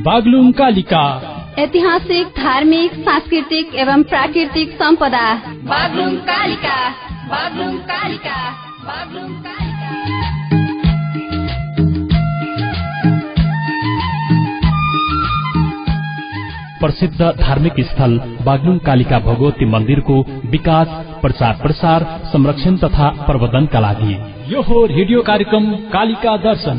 बागलुङ कालिका। ऐतिहासिक, धार्मिक, सांस्कृतिक एवं प्राकृतिक सम्पदा। बागलुङ कालिका, बागलुङ कालिका, बागलुङ कालिका। प्रसिद्ध धार्मिक स्थल बागलुङ कालिका भगवती मन्दिरको विकास, प्रचार प्रसार, संरक्षण तथा प्रवर्धनका लागि यो हो रेडियो कार्यक्रम कालिका दर्शन।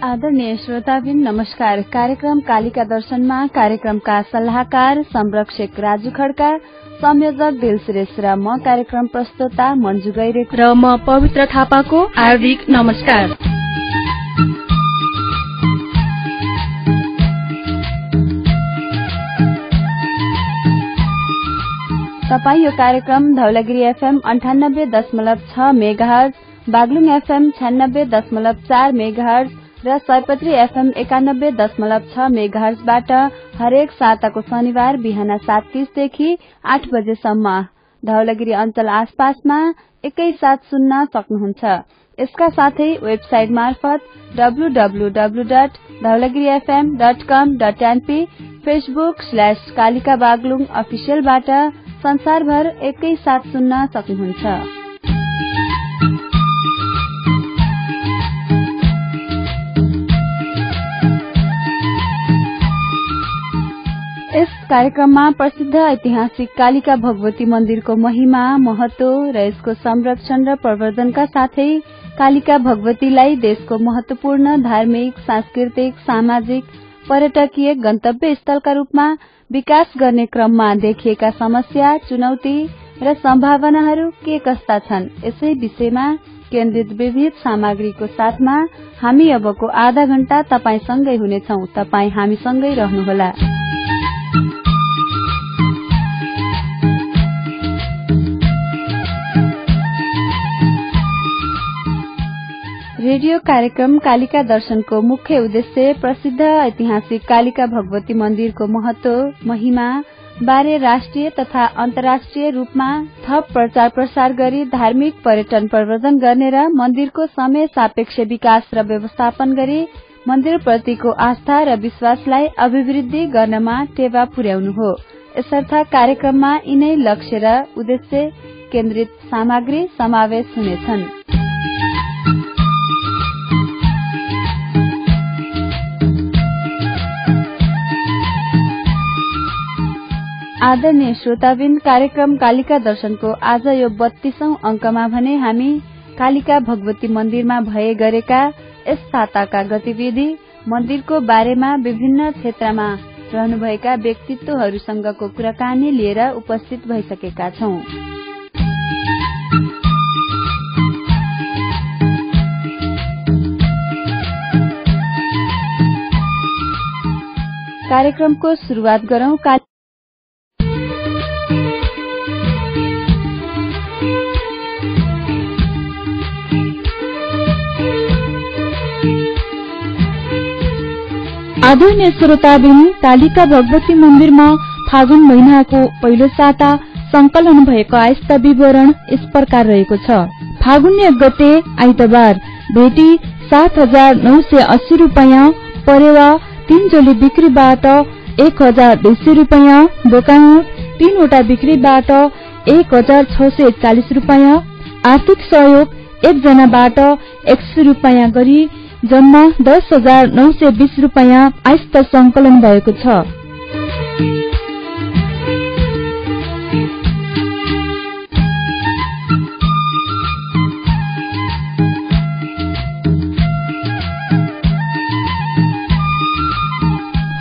आदरणीय श्रोताबिन नमस्कार। कार्यक्रम कालिका दर्शनमा कार्यक्रमका सल्लाहकार संरक्षक राजु खड्का, संयोजक दिल सुरेश र म कार्यक्रम प्रस्तोता मन्जु गैरेको र म पवित्र थापाको हार्दिक नमस्कार। तपाई यो कार्यक्रम Dhaulagiri FM 98.6 megahertz, Baglung FM 96.4 megahertz र सयपत्री एफएम 91.6 मेगाहर्जबाट हरेक साताको शनिबार बिहान 7:30 देखि 8 बजेसम्म धौलागिरी अञ्चल आसपासमा एकैसाथ सुन्न सक्नुहुन्छ। यसका साथै वेबसाइट मार्फत www.dhaulagirifm.com.np, Facebook/कालिका बागलुङ अफिसियलबाट संसारभर एकैसाथ सुन्न सक्नुहुन्छ। यस कार्यक्रममा प्रसिद्ध ऐतिहासिक कालिका भगवती मन्दिरको महिमा, महत्व र यसको संरक्षण र प्रवर्धनका साथै कालिका भगवतीलाई देशको महत्वपूर्ण धार्मिक, सांस्कृतिक, सामाजिक, पर्यटकीय गन्तव्य स्थलका रूपमा विकास गर्ने क्रममा देखिएका समस्या, चुनौती र सम्भावनाहरू के कस्ता छन्, यसै विषयमा केन्द्रित विविध सामग्रीको साथमा हामी अबको आधा घण्टा तपाईसँगै हुनेछौं। तपाई हामीसँगै रहनुहोला। रेडियो कार्यक्रम कालिका दर्शनको मुख्य उद्देश्य प्रसिद्ध ऐतिहासिक कालिका भगवती मन्दिरको महत्व, महिमा बारे राष्ट्रिय तथा अन्तर्राष्ट्रिय रूपमा थप प्रचार प्रसार गरी धार्मिक पर्यटन प्रवर्धन गर्ने र मन्दिरको समय सापेक्ष विकास र व्यवस्थापन गरी मन्दिरप्रतिको आस्था र विश्वासलाई अभिवृद्धि गर्नमा टेवा पुर्याउनु हो। यसर्थ कार्यक्रममा यिनै लक्ष्य र उद्देश्य केन्द्रित सामग्री समावेश हुनेछन्। आदरणीय श्रोताबिन, कार्यक्रम कालिका दर्शनको आज यो 32औं अंकमा भने हामी कालिका भगवती मन्दिरमा भए गरेका यस साताका गतिविधि, मन्दिरको बारेमा विभिन्न क्षेत्रमा रहनुभएका व्यक्तित्वहरूसँगको कुराकानी लिएर उपस्थित भइसकेका छौं। कार्यक्रमको शुरूआत गरौं। आदरणीय श्रोताबिन, कालिका भगवती मन्दिरमा फागुन महिनाको पहिलो साता संकलन भएको आयस्ता विवरण यस प्रकार रहेको छ। फागुन 1 गते आइतबार भेटी 7,980 रुपैयाँ, परेवा 3 जोली बिक्रीबाट 1,200 रुपैयाँ, बोकामुट 3 वटा बिक्रीबाट 1,640 रुपैयाँ, आर्थिक सहयोग 1 जनाबाट 100 रुपैयाँ गरी जम्मा 10,920 रुपैयाँ आयस्ता संकलन भएको छ।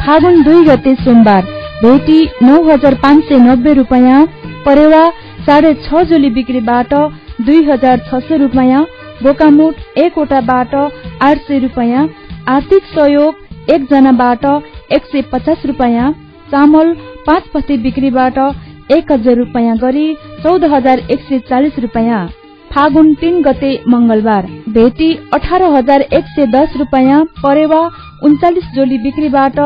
फागुन 2 गते सोमबार भेटी 9,590 रुपैयाँ, परेवा 6.5 जोली बिक्रीबाट 2,600 रुपैयाँ, बोकामुट 1 वटाबाट 800 रुपैयाँ, आर्थिक सहयोग 1 जनाबाट 150 रुपैयाँ, चामल 5 पत्ती बिक्रीबाट 1,000 रुपैयाँ गरी 14,140 रुपैयाँ। फागुन 3 गते मंगलबार भेटी 18,110 रुपैयाँ, परेवा 39 जोली बिक्रीबाट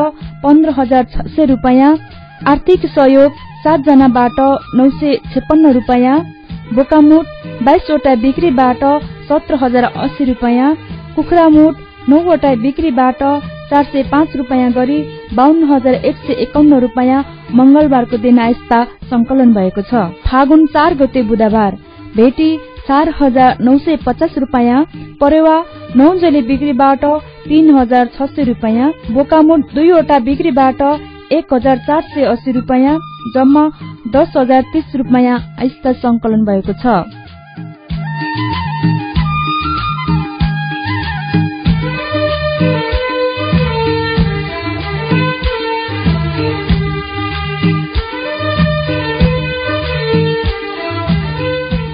15,600 रुपैयाँ, आर्थिक सहयोग 7 जनाबाट 956 रुपैयाँ, बोकामुट 22 वटा बिक्रीबाट 17,080 रुपैयाँ, कुखुरामुट 9 वटा बिक्रीबाट 405 रुपैयाँ गरी 52,151 रुपैयाँ मंगलबारको दिन आइस्ता संकलन भएको छ। फागुन 4 गते बुधबार भेटी 4,950 रुपैयाँ, परेवा 9 जले बिक्रीबाट 3,600 रुपैयाँ, बोकामुट 2 वटा बिक्रीबाट 1,480 रुपैयाँ, जम्मा 10,030 रुपैयाँ आइस्ता संकलन भएको छ।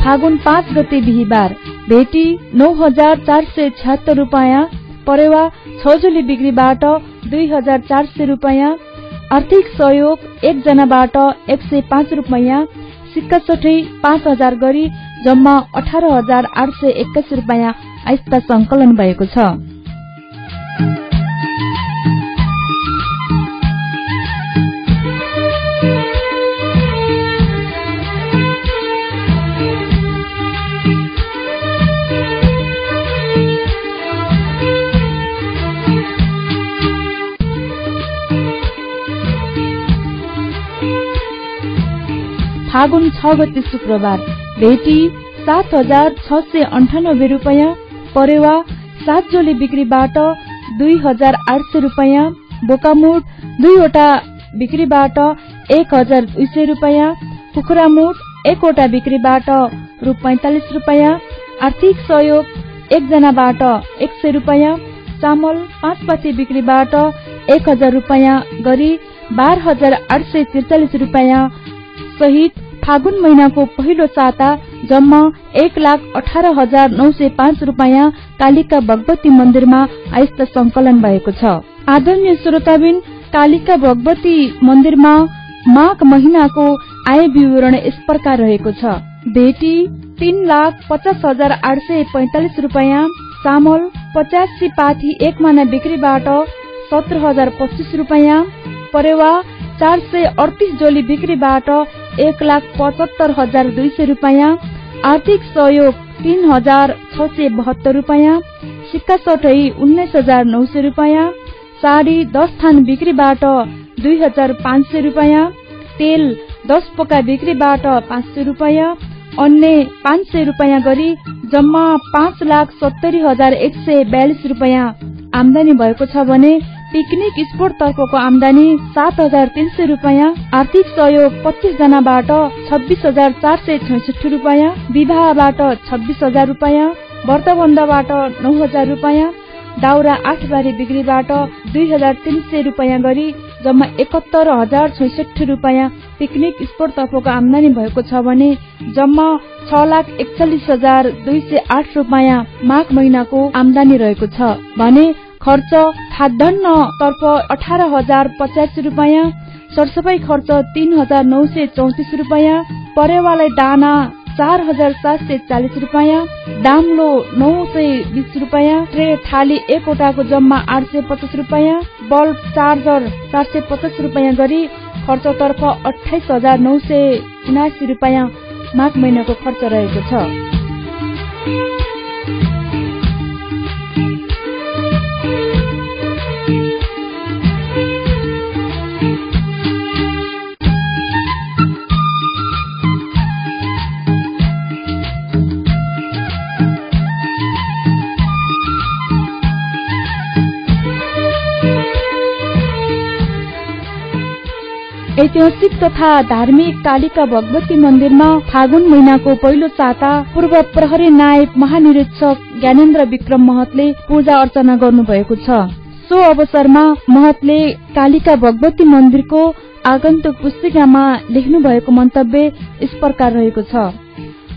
फागुन 5 गते बिहीबार भेटी 9,476 रुपैयाँ, परेवा 6 जोली बिक्रीबाट 2,400 रुपैयाँ, आर्थिक सहयोग 1 जनाबाट 105 रुपैयाँ, सिक्का सठी 5,000 गरी जम्मा 18,821 रुपैयाँ आइस्ता संकलन भएको छ। फागुन 6 गते शुक्रबार भेटी 7,698 रुपैयाँ, परेवा 7 जोली बिक्रीबाट 2,800 रुपैयाँ, बोकामुट 2 वटा बिक्रीबाट 1,200 रुपैयाँ, कुखुरामुट 1 वटा बिक्रीबाट रु 45 रुपैयाँ, आर्थिक सहयोग 1 जनाबाट 100 रुपैयाँ, चामल 5 पाती बिक्रीबाट 1,000 रुपैयाँ गरी 12,843 रुपैयाँ सहित फागुन महिनाको पहिलो साता जम्मा 1,18,905 रुपैयाँ कालिका भगवती मन्दिरमा आइस्ता संकलन भएको छ। आदरणीय श्रोताबिन, कालिका भगवती मन्दिरमा माघ महिनाको आय विवरण यस प्रकार रहेको छ। भेटी 3,50,845 रुपैयाँ, चामल 85 पाथी 1 माना बिक्रीबाट 17,025 रुपैयाँ, परेवा 438 जोली बिक्रीबाट 1,75,200 रुपैयाँ, आर्थिक सहयोग 3,672 रुपैयाँ, सिक्का सटै 19,900 रुपैयाँ, साडी 10 थान बिक्रीबाट 2,500 रुपैयाँ, तेल 10 पोका बिक्रीबाट 500 रुपैयाँ, अन्य 500 रुपैयाँ गरी जम्मा 5,70,142 रुपैयाँ आमदानी भएको छ भने पिकनिक स्पोर्ट तर्फको आमदानी 7,300 रुपैयाँ, आर्थिक सहयोग 25 जनाबाट 26,466 रुपैयाँ, विवाहबाट 26,000 रुपैयाँ, व्रतबन्धबाट 9,000 रुपैयाँ, दाउरा 8 बारी बिक्रीबाट 2,300 रुपैयाँ गरी जम्मा 71,066 रुपैयाँ पिकनिक स्पोर्ट तर्फको आमदानी भएको छ भने जम्मा 6,41,208 रुपैयाँ माघ महिनाको आमदानी रहेको छ भने खर्च खाद्यान्न तर्फ 18,085 रुपैयाँ, सरसफाई खर्च 3,934 रुपैयाँ, परेवालाई दाना 4,740 रुपैयाँ, डाम्लो 920 रुपैयाँ, ट्रे थाली 1 वटाको जम्मा 850 रुपैयाँ, बल्ब चार्जर 450 रुपैयाँ गरी खर्चतर्फ 28,979 रुपैयाँ माघ महिनाको खर्च रहेको छ। ऐतिहासिक तथा धार्मिक कालिका भगवती मन्दिरमा फागुन महिनाको पहिलो साता पूर्व प्रहरी नायब महानिरीक्षक ज्ञानेन्द्र विक्रम महतले पूजा अर्चना गर्नुभएको छ। सो अवसरमा महतले कालिका भगवती मन्दिरको आगन्तुक पुस्तिकामा लेख्नु भएको मन्तव्य यस प्रकार रहेको छ।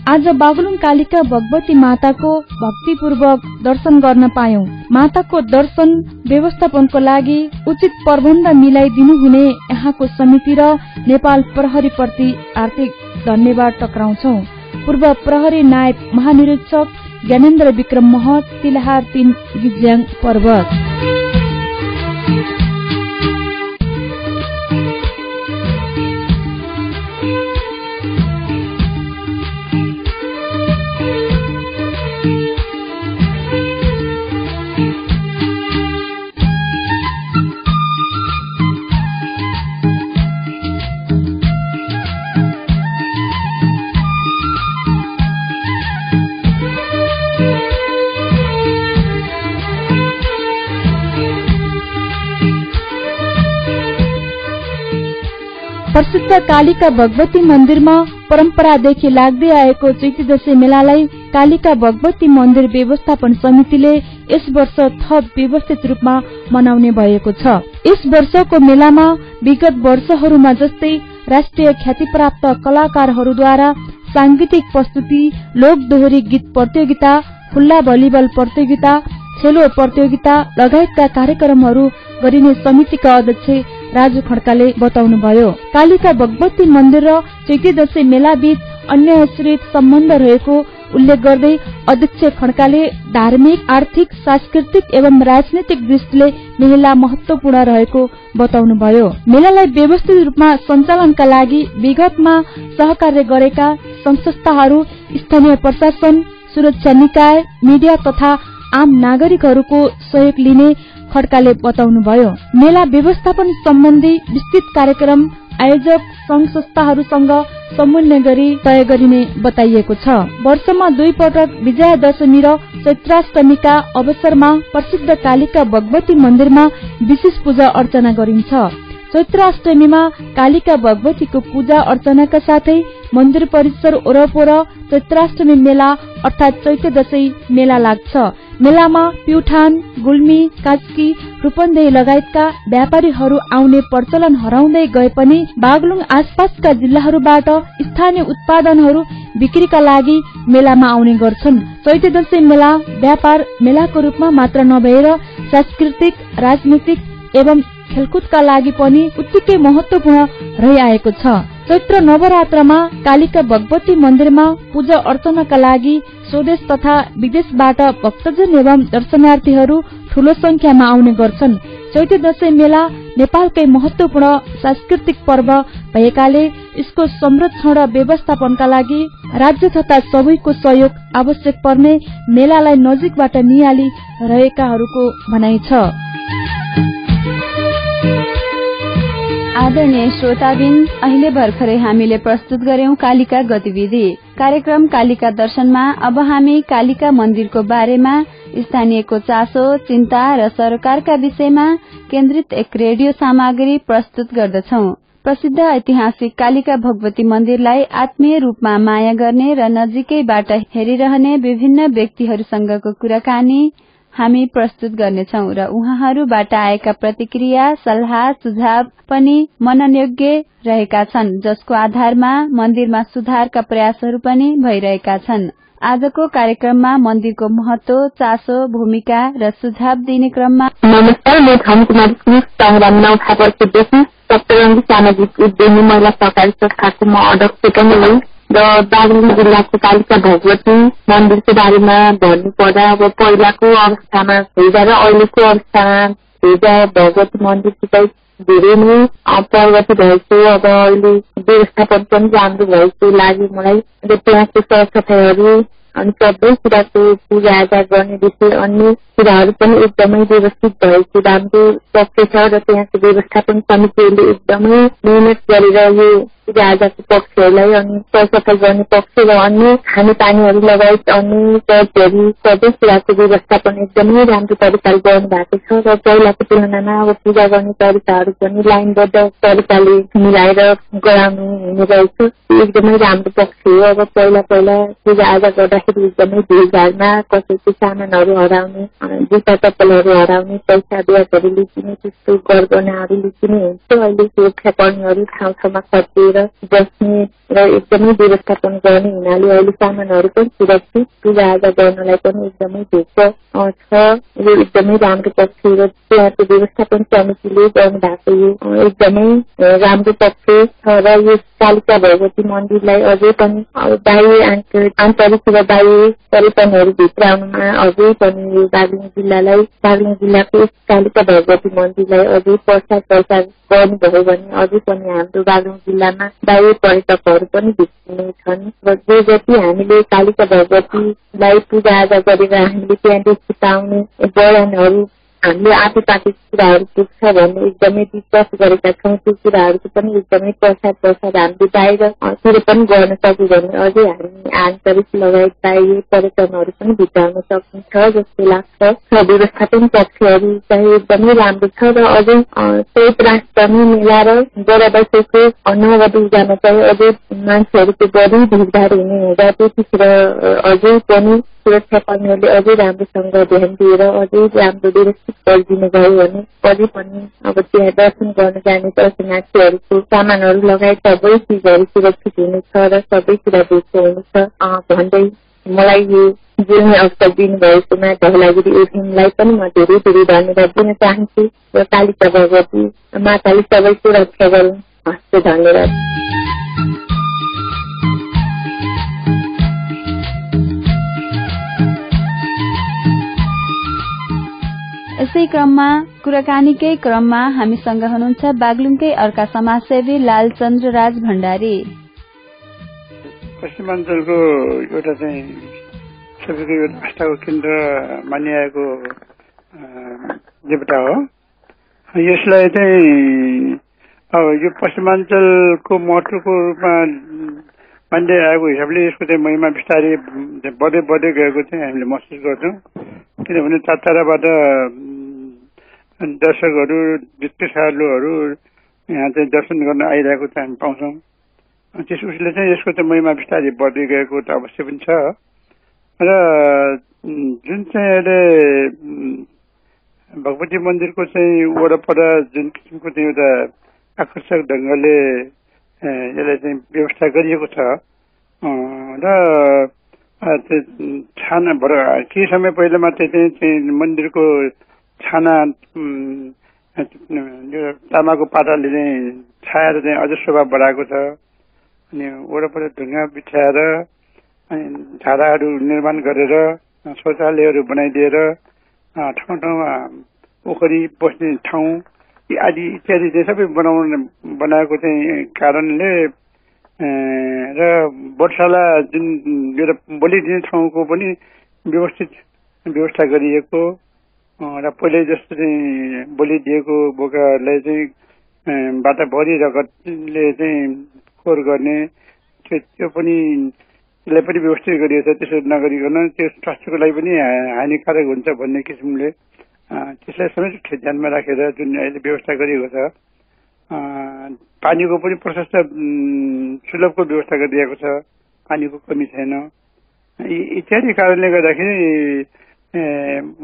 आज बागलुङ कालिका भगवती माताको भक्तिपूर्वक दर्शन गर्न पायौं। माताको दर्शन व्यवस्थापनको लागि उचित प्रबन्ध मिलाइदिनु हुने यहाँको समिति र नेपाल प्रहरी प्रति हार्दिक धन्यवाद टक्राउँछौ। पूर्व प्रहरी नायब महानिरीक्षक ज्ञानेन्द्र विक्रम महत, तिलहार 3 गिज्याङ पर्वत। प्रसिद्ध कालिका भगवती मन्दिरमा परम्परादेखि लाग्दै आएको चैती दशैं मेलालाई कालिका भगवती मन्दिर व्यवस्थापन समितिले यस वर्ष थप व्यवस्थित रूपमा मनाउने भएको छ। यस वर्षको मेलामा विगत वर्षहरूमा जस्तै राष्ट्रिय ख्यातिप्राप्त कलाकारहरूद्वारा सांगीतिक प्रस्तुति, लोक दोहोरी गीत प्रतियोगिता, खुल्ला भलिबल प्रतियोगिता, खेलो प्रतियोगिता लगायतका कार्यक्रमहरू गरिने समितिका अध्यक्ष राजु खड्काले बताउनुभयो। कालिका भगवती मन्दिर र चैती दशैं मेला बीच अन्यायश्रित सम्बन्ध रहेको उल्लेख गर्दै अध्यक्ष खड्काले धार्मिक, आर्थिक, सांस्कृतिक एवं राजनीतिक दृष्टिले मेला महत्वपूर्ण रहेको बताउनुभयो। मेलालाई व्यवस्थित रूपमा सञ्चालनका लागि विगतमा सहकार्य गरेका संस्थाहरू, स्थानीय प्रशासन, सुरक्षा निकाय, मिडिया तथा आम नागरिकहरूको सहयोग लिने खड्काले बताउनुभयो। मेला व्यवस्थापन सम्बन्धी विस्तृत कार्यक्रम आयोजक संघ संस्थाहरूसँग समन्वय गरी तय गरिने बताइएको छ। वर्षमा 2 पटक विजयादशमी र चैत्राष्टमीका अवसरमा प्रसिद्ध कालिका भगवती मन्दिरमा विशेष पूजा अर्चना गरिन्छ। चैत्राष्टमीमा कालिका भगवतीको पूजा अर्चनाका साथै मन्दिर परिसर वरपर चैत्राष्टमी मेला अर्थात चैते दशैं मेला लाग्छ। मेलामा प्युठान, गुल्मी, कास्की, रूपन्देही लगायतका व्यापारीहरू आउने प्रचलन हराउँदै गए पनि बागलुङ आसपासका जिल्लाहरूबाट स्थानीय उत्पादनहरू बिक्रीका लागि मेलामा आउने गर्छन्। चैते दशैं मेला व्यापार मेलाको रूपमा मात्र नभएर सांस्कृतिक, राजनीतिक एवं खेलकुदका लागि पनि उत्तिकै महत्वपूर्ण रहिआएको छ। चैत्र नवरात्रमा कालिका भगवती मन्दिरमा पूजा अर्चनाका लागि स्वदेश तथा विदेशबाट भक्तजन एवं दर्शनार्थीहरू ठूलो संख्यामा आउने गर्छन्। चैते दशैं मेला नेपालकै महत्वपूर्ण सांस्कृतिक पर्व भएकाले यसको संरक्षण र व्यवस्थापनका लागि राज्य तथा सबैको सहयोग आवश्यक पर्ने मेलालाई नजिकबाट नियाली रहेकाहरूको भनाइ छ। आदरणीय श्रोताबिन, अहिले भर्खरै हामीले प्रस्तुत गर्यौं कालिका गतिविधि कार्यक्रम कालिका दर्शनमा। अब हामी कालिका मन्दिरको बारेमा स्थानीयको चासो, चिन्ता र सरकारका विषयमा केन्द्रित एक रेडियो सामग्री प्रस्तुत गर्दछौ। प्रसिद्ध ऐतिहासिक कालिका भगवती मन्दिरलाई आत्मीय रूपमा माया गर्ने र नजिकैबाट हेरिरहने विभिन्न व्यक्तिहरूसँगको कुराकानी हामी प्रस्तुत गर्नेछौ र उहाँहरूबाट आएका प्रतिक्रिया, सल्लाह, सुझाव पनि मननयोग्य रहेका छन्, जसको आधारमा मन्दिरमा सुधारका प्रयासहरू पनि भइरहेका छन्। आजको कार्यक्रममा मन्दिरको महत्व, चासो, भूमिका र सुझाव दिने क्रममा नमस्कार, म धनकुमारी सिंह, सहरा 9 वर्षदेखि सप्तरङ्गी सामाजिक उद्यमी महिला सहकारी संस्थाको म अध्यक्ष पनि हुँ र बागलुङ जिल्लाको कालिका भगवती मन्दिरको बारेमा भन्नुपर्दा अब पहिलाको अवस्थामा हेर्दा र अहिलेको अवस्थामा हेर्दा भगवती मन्दिरको चाहिँ धेरै नै प्रगति भएको, अब अहिले व्यवस्थापन पनि राम्रो भएको लाग्यो मलाई। र त्यहाँको सरसफाइहरू अनि सबै कुराको पूजाआजा गर्नेदेखि अन्य कुराहरू पनि एकदमै व्यवस्थित भएको राम्रो पक्ष छ र त्यहाँको व्यवस्थापन समितिहरूले एकदमै मेहनत गरेर यो पूजाआजाको पक्षहरूलाई अनि सरसफाइ गर्ने पक्ष र अन्य खानेपानीहरू लगायत अन्य चर्चहरू सबै कुराको व्यवस्थापन एकदमै राम्रो तरिकाले गर्नु भएको छ र पहिलाको तुलनामा अब पूजा गर्ने तरिकाहरू पनि लाइनबद्ध तरिकाले मिलाएर गराउनु हुने रहेछ। एकदमै राम्रो पक्ष हो। अब पहिला पूजाआजा गर्दाखेरि एकदमै भिडभाडमा कसैको सामानहरू हराउने, जुत्ता चप्पलहरू हराउने, पैसा ब्यागहरू लुकिने, त्यस्तो गरगहनाहरू लुकिने हुन्छ। अहिले सुरक्षा कर्मीहरू ठाउँ ठाउँमा खटिएर बस्ने र एकदमै व्यवस्थापन गर्ने हुनाले अहिले सामानहरू पनि सुरक्षित पूजाआजा गर्नलाई पनि एकदमै ढुक्क छ। यो एकदमै राम्रो पक्ष र त्यहाँको व्यवस्थापन समितिले गर्नु भएको यो एकदमै राम्रो पक्ष छ र यो कालिका भगवती मन्दिरलाई अझै पनि बाह्य आन्तरिक र बाह्य परिवर्तनहरू भित्र आउनुमा अझै पनि यो बागलुङ जिल्लाको कालिका भगवती मन्दिरलाई अझै प्रचार गर्नुभयो भने अझै पनि हाम्रो बागलुङ जिल्लामा बाह्य पर्यटकहरू पनि भित्रिने छन् र जो जति हामीले कालिका भगवतीलाई पूजाआजा गरेर हामीले त्यहाँदेखि पाउने वरदानहरू हामीले आफूपाठी कुराहरू पुग्छ भन्ने एकदमै विश्वास गरेका छौँ। त्यो कुराहरूको पनि एकदमै प्रसाद हामीले बाहिरतिर पनि गर्न सक्यो भने अझै हामी आन्तरिक लगायत बाहिर पर्यटनहरू पनि भित्राउन सकिन्छ जस्तो लाग्छ। व्यवस्थापन पक्षहरू चाहिँ एकदमै राम्रो छ र अझै संयुक्त राष्ट्रमै मिलाएर बराबरको नगदी जान चाहिँ अझै मान्छेहरूको बढी भिडभाड हुने हुँदा त्यतिखेर अझै पनि सुरक्षा कर्मीहरूले अझै राम्रोसँग ध्यान दिएर अझै राम्रो व्यवस्थित गरिदिनु भयो भने अझै पनि अब त्यहाँ दर्शन गर्न जाने दर्शनार्थीहरूको सामानहरू लगायत सबै चिजहरू सुरक्षित हुनेछ र सबै कुरा दिएको हुनेछ भन्दै मलाई यो जिउने अवसर दिनुभएकोमा धवलागिरी एफएमलाई पनि म धेरै धेरै धन्यवाद दिन चाहन्छु र कालिका भगवती माताले सबैको रक्षा गरून्। हस्, धन्यवाद। यसै कुराकानीकै क्रममा हामीसँग हुनुहुन्छ बागलुङकै अर्का समाजसेवी लालचन्द्र राज भण्डारी। पश्चिमाञ्चलको एउटा चाहिँ सबैको एउटा आस्थाको केन्द्र मानिआएको देवता हो। यसलाई चाहिँ अब यो पश्चिमाञ्चलको महत्वको रूपमा मान्दै आएको हिसाबले यसको चाहिँ महिमा बिस्तारै बढ्दै गएको चाहिँ हामीले महसुस गर्छौँ। किनभने टाढाबाट दर्शकहरू तीर्थालुहरू यहाँ चाहिँ दर्शन गर्न आइरहेको चाहिँ हामी पाउँछौँ। त्यस उसले चाहिँ यसको चाहिँ महिमा बिस्तारै बढ्दै गएको त अवश्य पनि छ र जुन चाहिँ अहिले भगवती मन्दिरको चाहिँ वरपर जुन किसिमको चाहिँ एउटा आकर्षक ढङ्गले यसलाई चाहिँ व्यवस्था गरिएको छ र छाना केही समय पहिला मात्रै चाहिँ मन्दिरको छाना तामाको पाताले चाहिँ छाएर चाहिँ अझ शोभा बढाएको छ। अनि वरपर ढुङ्गा बिछाएर अनि झाडाहरू निर्माण गरेर शौचालयहरू बनाइदिएर ठाउँ ठाउँमा पोखरी बस्ने ठाउँ आदि इत्यादि चाहिँ सबै बनाएको चाहिँ कारणले र वर्षाला जुन एउटा बलि दिने ठाउँको पनि व्यवस्था गरिएको र पहिले जस्तो चाहिँ बलि दिएको बोकाहरूलाई चाहिँ बाटाभरि रगतले चाहिँ खोर गर्ने त्यो पनि त्यसलाई पनि व्यवस्थित गरिएको छ। त्यसो नगरिकन त्यो स्वास्थ्यको लागि पनि हानिकारक हुन्छ भन्ने किसिमले त्यसलाई समेत ध्यानमा राखेर जुन अहिले व्यवस्था गरिएको छ। पानीको पनि प्रशस्त सुलभको व्यवस्था गरिदिएको छ, पानीको कमी छैन। इत्यादि कारणले गर्दाखेरि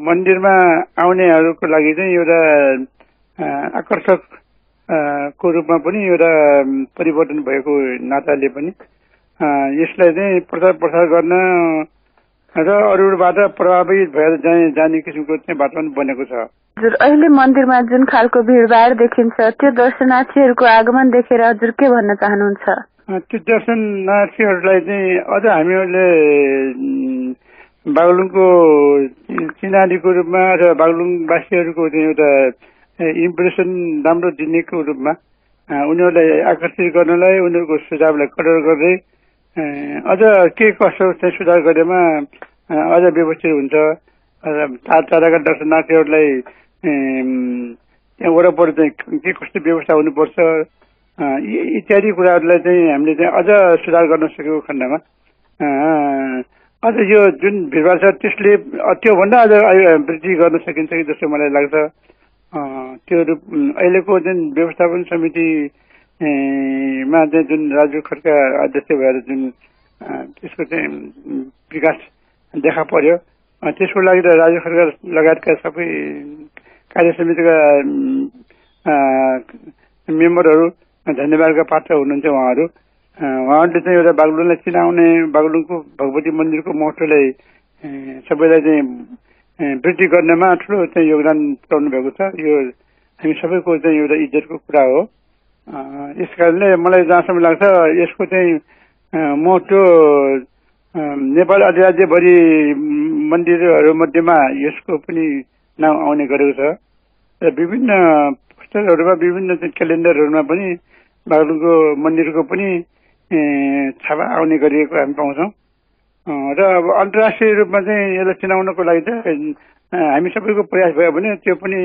मन्दिरमा आउनेहरूको लागि चाहिँ एउटा आकर्षक को रूपमा पनि एउटा परिवर्तन भएको नाताले पनि यसलाई चाहिँ प्रचार प्रसार गर्न र अरूबाट प्रभावित भएर जाने किसिमको चाहिँ वातावरण बनेको छ। हजुर, अहिले मन्दिरमा जुन खालको भिडभाड देखिन्छ त्यो दर्शनार्थीहरूको आगमन देखेर हजुर के भन्न चाहनुहुन्छ? त्यो दर्शनार्थीहरूलाई चाहिँ अझ हामीहरूले बागलुङको चिनारीको रूपमा र बागलुङवासीहरूको चाहिँ एउटा इम्प्रेसन राम्रो दिनेको रूपमा उनीहरूलाई आकर्षित गर्नलाई उनीहरूको सुझावलाई कदर गर्दै अझ के कसो चाहिँ सुधार गरेमा अझ व्यवस्थित हुन्छ। टाढाका दर्शनार्थीहरूलाई त्यहाँ वरपर चाहिँ के कस्तो व्यवस्था हुनुपर्छ इत्यादि कुराहरूलाई चाहिँ हामीले चाहिँ अझ सुधार गर्न सकेको खण्डमा अझ यो जुन भिडभाड छ त्यसले त्योभन्दा अझ वृद्धि गर्न सकिन्छ कि जस्तो मलाई लाग्छ। त्यो अहिलेको जुन व्यवस्थापन समितिमा चाहिँ जुन राजु खड्का अध्यक्ष भएर जुन त्यसको चाहिँ विकास देखा पर्यो त्यसको लागि त राजु खड्का लगायतका सबै कार्य समितिका मेम्बरहरू धन्यवादका पात्र हुनुहुन्छ। उहाँहरूले चाहिँ एउटा बागलुङलाई चिनाउने बागलुङको भगवती मन्दिरको महत्त्वलाई सबैलाई चाहिँ वृद्धि गर्नमा ठुलो चाहिँ योगदान पुर्याउनु भएको छ। यो हामी सबैको चाहिँ एउटा इज्जतको कुरा हो। यस कारणले मलाई जहाँसम्म लाग्छ यसको चाहिँ महत्त्व नेपाल अधिराज्यभरि मन्दिरहरू मध्येमा यसको पनि नाम आउने गरेको छ र विभिन्न पोस्टरहरूमा विभिन्न क्यालेन्डरहरूमा पनि बागलुङको मन्दिरको पनि छापा आउने गरिएको हामी पाउँछौँ र अब अन्तर्राष्ट्रिय रूपमा चाहिँ यसलाई चिनाउनको लागि चाहिँ हामी सबैको प्रयास भयो भने त्यो पनि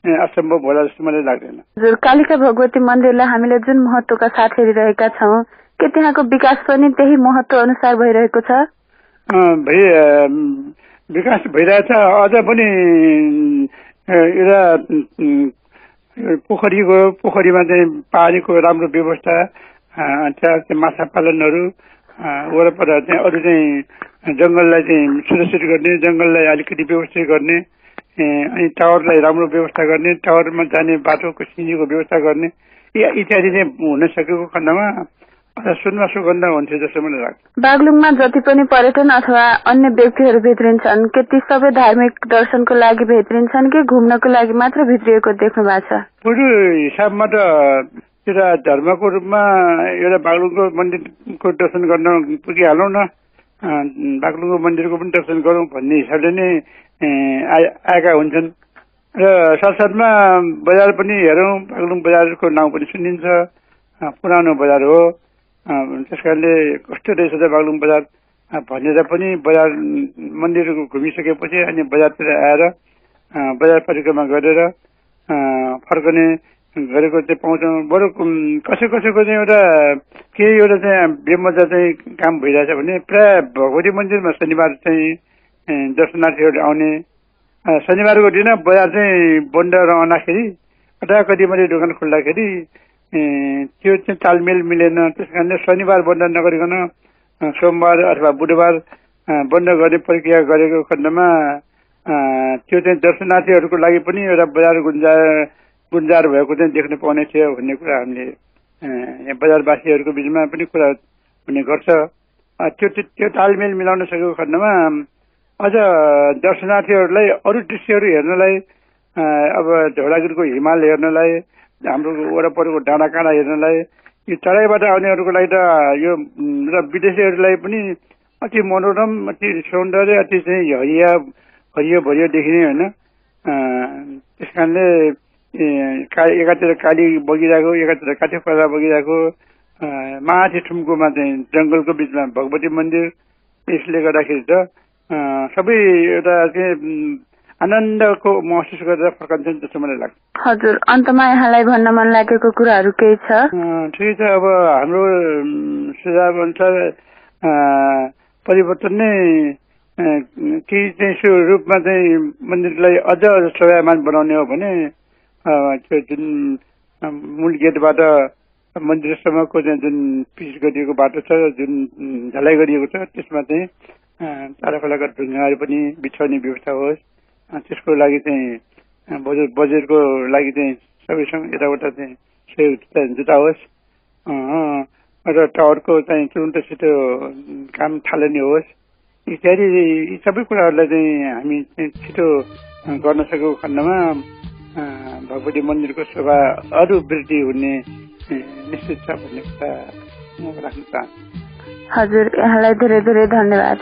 असम्भव होला जस्तो मलाई लाग्दैन। हजुर, कालिका भगवती मन्दिरलाई हामीले जुन महत्त्वका साथ हेरिरहेका छौँ, के त्यहाँको विकास पनि त्यही महत्त्व अनुसार भइरहेको छ? विकास भइरहेछ। अझ पनि एउटा पोखरीमा चाहिँ पानीको राम्रो व्यवस्था, त्यहाँ माछा पालनहरू, वरपर चाहिँ अरू चाहिँ जङ्गललाई चाहिँ सुरक्षित गर्ने, जङ्गललाई अलिकति व्यवस्थित गर्ने, अनि टावरलाई राम्रो व्यवस्था गर्ने, टावरमा जाने बाटोको सिँढीको व्यवस्था गर्ने, इत्यादि चाहिँ हुन सकेको खण्डमा सुनमा सुगन्ध हुन्थ्यो जस्तो मलाई लाग्छ। बागलुङमा जति पनि पर्यटन अथवा अन्य व्यक्तिहरू भित्रिन्छन्, के ती सबै धार्मिक दर्शनको लागि भित्रिन्छन् कि घुम्नको लागि मात्र भित्रिएको देख्नु भएको छ? पुरो हिसाबमा त एउटा धर्मको रूपमा एउटा बागलुङको मन्दिरको दर्शन गर्न पुगिहालौँ न, बागलुङको मन्दिरको पनि दर्शन गरौँ भन्ने हिसाबले नै आएका हुन्छन्। र साथसाथमा बजार पनि हेरौँ, बागलुङ बजारको नाउँ पनि सुनिन्छ, पुरानो बजार हो। त्यस कारणले कस्तो रहेछ त बागलुङ बजार भनेर पनि बजार मन्दिर घुमिसकेपछि अनि बजारतिर आएर बजार परिक्रमा गरेर फर्कने गरेको चाहिँ पाउँछौँ। बरु कसैको चाहिँ एउटा केही एउटा चाहिँ बेमजा चाहिँ काम भइरहेछ भने प्राय भगवती मन्दिरमा शनिबार चाहिँ दर्शनार्थीहरू आउने, शनिबारको दिन बजार चाहिँ बन्द रहँदाखेरि कताकति मात्रै दोकान खोल्दाखेरि त्यो चाहिँ तालमेल मिलेन। त्यस कारणले शनिबार बन्द नगरिकन सोमबार अथवा बुधबार बन्द गर्ने प्रक्रिया गरेको खण्डमा त्यो चाहिँ दर्शनार्थीहरूको लागि पनि एउटा बजार गुन्जार भएको चाहिँ देख्न पाउने थियो भन्ने कुरा हामीले यहाँ बजारवासीहरूको बिचमा पनि कुरा हुने गर्छ। त्यो तालमेल मिलाउन सकेको खण्डमा अझ दर्शनार्थीहरूलाई अरू दृश्यहरू हेर्नलाई, अब धौलागिरीको हिमाल हेर्नलाई, हाम्रो वरपरको डाँडाकाँडा हेर्नलाई, यो तराईबाट आउनेहरूको लागि त यो र विदेशीहरूलाई पनि अति मनोरम, अति सौन्दर्य, अति चाहिँ हरियो भरियो देखिने होइन। त्यस कारणले एकातिर काली बगिरहेको, एकातिर काठे परा बगिरहेको, माथि ठुम्कोमा चाहिँ जङ्गलको बिचमा भगवती मन्दिर, यसले गर्दाखेरि त सबै एउटा चाहिँ आनन्दको महसुस गरेर फर्कन्छन् जस्तो मलाई लाग्छ। हजुर, अन्तमा यहाँलाई भन्न मन लागेको कुराहरू केही छ? ठिकै छ। अब हाम्रो सुझाव अनुसार परिवर्तन नै केही चाहिँ रूपमा चाहिँ मन्दिरलाई अझ शोभायमान बनाउने हो भने त्यो जुन मूल गेटबाट मन्दिरसम्मको चाहिँ जुन पिच गरिएको बाटो छ, जुन ढलाइ गरिएको छ, त्यसमा चाहिँ ताराखोलाका ढुङ्गाहरू पनि बिछाउने व्यवस्था होस्। त्यसको लागि चाहिँ बजेटको लागि चाहिँ सबैसँग यताउता चाहिँ सहयोग जुटाओस् र टावरको चाहिँ तुरुन्त छिटो काम थालनी होस्। इत्यादि यी सबै कुराहरूलाई चाहिँ हामी छिटो गर्न सकेको खण्डमा भगवती मन्दिरको शोभा अरू वृद्धि हुने निश्चित छ भन्ने कुरा म राख्न चाहन्छु। हजुर, यहाँलाई धेरै धेरै धन्यवाद।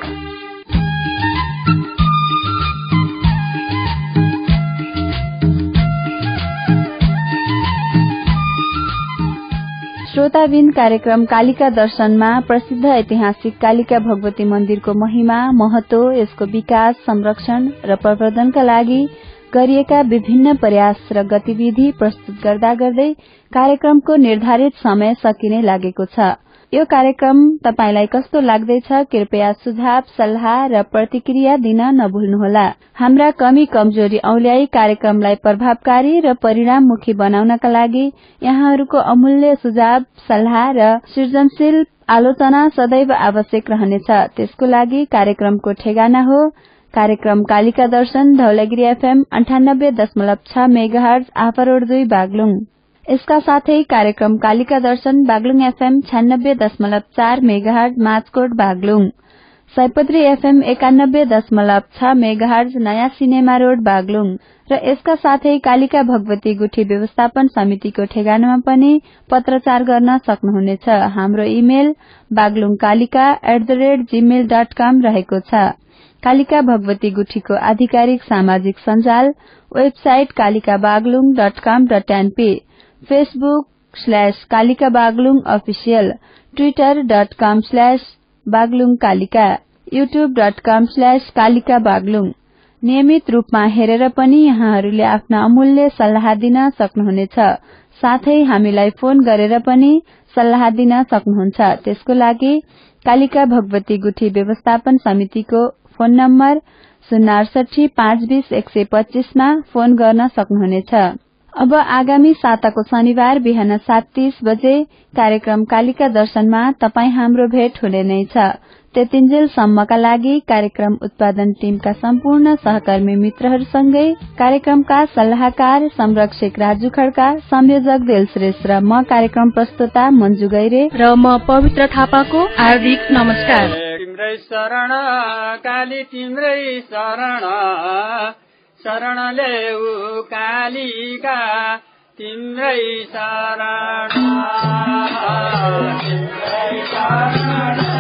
श्रोताबिन, कार्यक्रम कालिका दर्शनमा प्रसिद्ध ऐतिहासिक कालिका भगवती मन्दिरको महिमा, महत्व, यसको विकास, संरक्षण र प्रवर्धनका लागि गरिएका विभिन्न प्रयास र गतिविधि प्रस्तुत गर्दा गर्दै कार्यक्रमको निर्धारित समय सकिने लागेको छ। यो कार्यक्रम तपाईलाई कस्तो लाग्दैछ? कृपया सुझाव, सल्लाह र प्रतिक्रिया दिन नभुल्नुहोला। हाम्रा कमी कमजोरी औल्याई कार्यक्रमलाई प्रभावकारी र परिणाममुखी बनाउनका लागि यहाँहरूको अमूल्य सुझाव, सल्लाह र सृजनशील आलोचना सदैव आवश्यक रहनेछ। त्यसको लागि कार्यक्रमको ठेगाना हो कार्यक्रम कालिका दर्शन, धौलागिरी FM 98.6 मेगाहर्ज, आफा रोड 2, बागलुङ। यसका साथै कार्यक्रम कालिका दर्शन बागलुङ FM 96.4 मेगाहर्ज, माचकोट, बागलुङ। सयपत्री FM 91.6 मेगाहर्ज, नयाँ सिनेमा रोड, बागलुङ। र यसका साथै कालिका भगवती गुठी व्यवस्थापन समितिको ठेगानामा पनि पत्रचार गर्न सक्नुहुनेछ। हाम्रो इमेल baglungkalika@gmail.com रहेको छ। कालिका भगवती गुठीको आधिकारिक सामाजिक सञ्जाल website kalikabaglung.com.np, Facebook/kalikabaglung official, twitter.com/baglungkalika, youtube.com/kalika baglung। नियमित रूपमा हेरेर पनि यहाँहरूले आफ्ना अमूल्य सल्लाह दिन सक्नुहुनेछ। साथै हामीलाई फोन गरेर पनि सल्लाह दिन सक्नुहुन्छ। त्यसको लागि कालिका भगवती गुठी व्यवस्थापन समितिको फोन नम्बर 068520125 मा फोन गर्न सक्नुहुनेछ। अब आगामी साताको शनिबार बिहान 7:30 बजे कार्यक्रम कालिका दर्शनमा तपाई हाम्रो भेट हुने नै छ। त्यतिन्जेल सम्मका लागि कार्यक्रम उत्पादन टिमका सम्पूर्ण सहकर्मी मित्रहरूसँगै कार्यक्रमका सल्लाहकार संरक्षक राजु खड्का, संयोजक दिलश्रेष्ठ र म कार्यक्रम प्रस्तुता मन्जु गैरे र म पवित्र थापाको हार्दिक नमस्कार। तिम्रै शरण काली तिम्रै शरण शरण लेऊ कालिका तिम्रै शरण तिम्रै शरण